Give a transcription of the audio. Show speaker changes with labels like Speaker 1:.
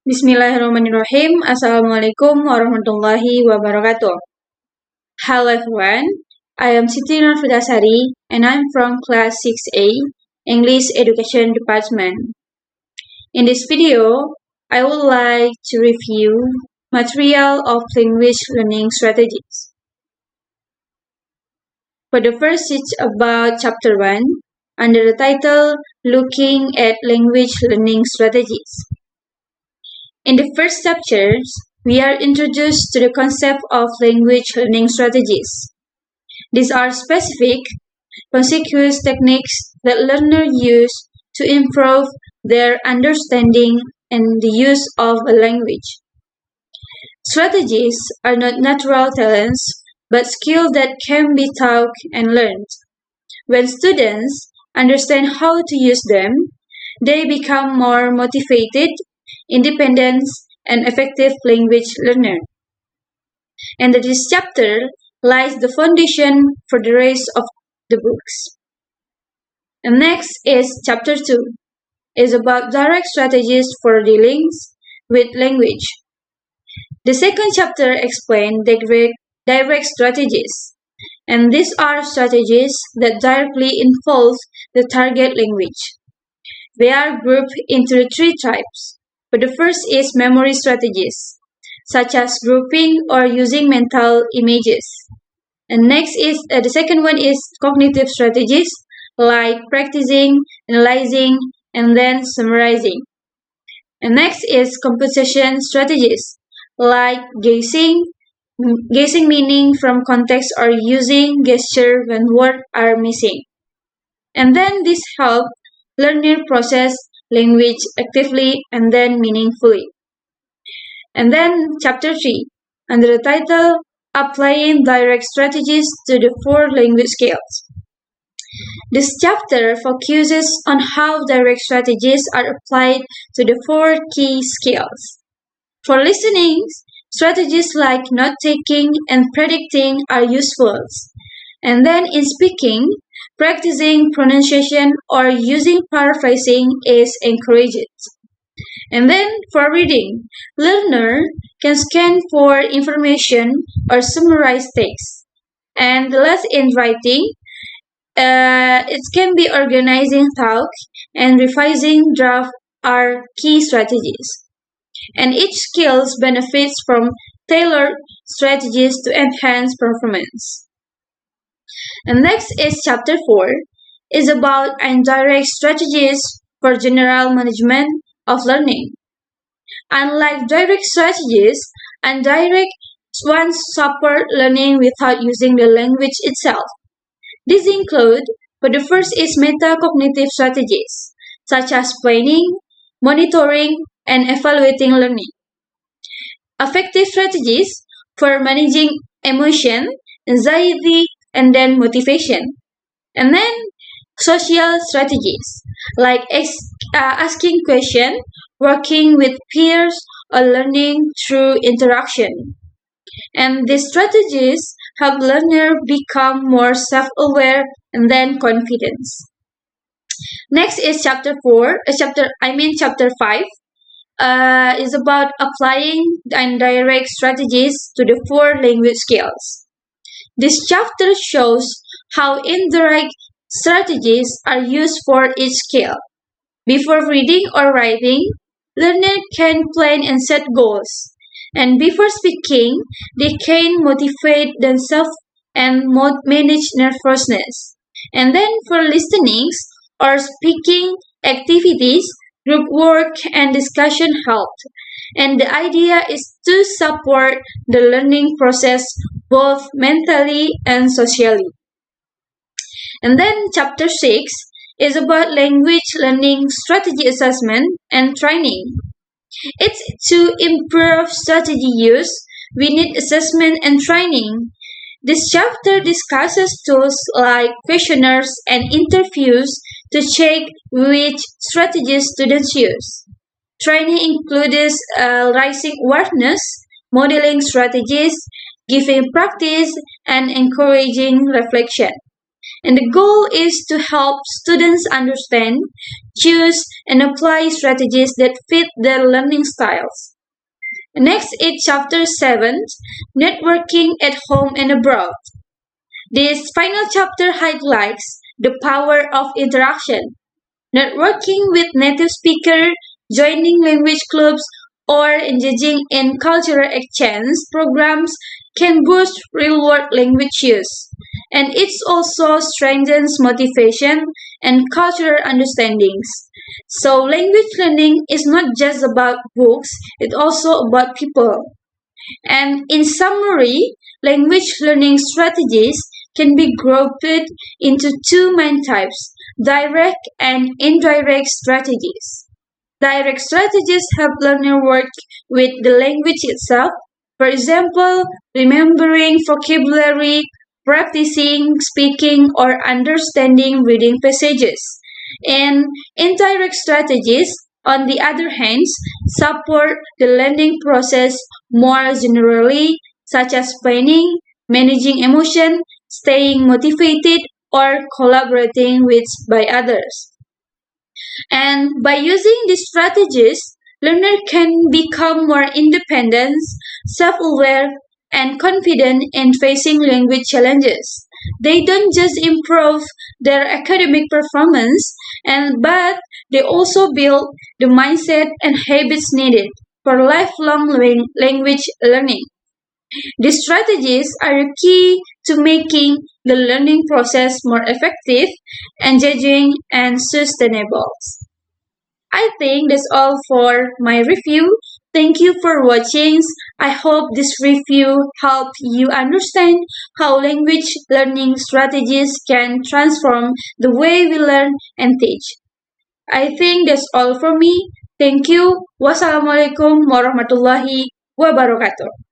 Speaker 1: Bismillahirrahmanirrahim. Assalamualaikum warahmatullahi wabarakatuh. Hello everyone. I am Siti Norfita Sari and I'm from class 6A, English Education Department. In this video, I would like to review material of language learning strategies. For the first, it's about chapter 1 under the title Looking at Language Learning Strategies. In the first chapters, we are introduced to the concept of language learning strategies. These are specific, consecutive techniques that learners use to improve their understanding and the use of a language. Strategies are not natural talents, but skills that can be taught and learned. When students understand how to use them, they become more motivated, independent, and effective language learner. And in this chapter lies the foundation for the rest of the books. And next is chapter 2. Is about direct strategies for dealing with language. The second chapter explains direct strategies. And these are strategies that directly involve the target language. They are grouped into 3 types. But the first is memory strategies, such as grouping or using mental images. And next is the second one is cognitive strategies, like practicing, analyzing, and then summarizing. And next is composition strategies, like guessing meaning from context or using gesture when words are missing. And then this helps learner process language actively and then meaningfully. And then chapter 3, under the title Applying Direct Strategies to the 4 Language Skills. This chapter focuses on how direct strategies are applied to the 4 key skills. For listening, strategies like note-taking and predicting are useful. And then in speaking, practicing pronunciation or using paraphrasing is encouraged. And then for reading, learner can scan for information or summarize text. And last in writing, it can be organizing thought and revising draft are key strategies. And each skill benefits from tailored strategies to enhance performance. And next is chapter 4, is about indirect strategies for general management of learning. Unlike direct strategies, indirect ones support learning without using the language itself. These include, for the first is metacognitive strategies, such as planning, monitoring, and evaluating learning. Affective strategies for managing emotion, anxiety, and then motivation. And then social strategies like asking questions, working with peers, or learning through interaction. And these strategies help learners become more self-aware and then confident. Next is chapter 5 is about applying indirect strategies to the 4 language skills. This chapter shows how indirect strategies are used for each skill. Before reading or writing, learners can plan and set goals. And before speaking, they can motivate themselves and manage nervousness. And then for listening or speaking activities, group work and discussion help. And the idea is to support the learning process both mentally and socially. And then chapter 6 is about language learning strategy assessment and training. It's to improve strategy use, we need assessment and training. This chapter discusses tools like questionnaires and interviews to check which strategies students use. Training includes raising awareness, modeling strategies, giving practice, and encouraging reflection. And the goal is to help students understand, choose, and apply strategies that fit their learning styles. Next is Chapter 7, Networking at Home and Abroad. This final chapter highlights the power of interaction. Networking with native speakers, joining language clubs, or engaging in cultural exchange programs can boost real-world language use. And it also strengthens motivation and cultural understandings. So language learning is not just about books, it's also about people. And in summary, language learning strategies can be grouped into two main types, direct and indirect strategies. Direct strategies help learner work with the language itself. For example, remembering vocabulary, practicing speaking, or understanding reading passages. And indirect strategies, on the other hand, support the learning process more generally, such as planning, managing emotion, staying motivated, or collaborating with by others. And by using these strategies, learner can become more independent, self-aware, and confident in facing language challenges. They don't just improve their academic performance, but they also build the mindset and habits needed for lifelong language learning. These strategies are key to making the learning process more effective, engaging, and sustainable. I think that's all for my review. Thank you for watching. I hope this review helped you understand how language learning strategies can transform the way we learn and teach. I think that's all for me. Thank you. Wassalamualaikum warahmatullahi wabarakatuh.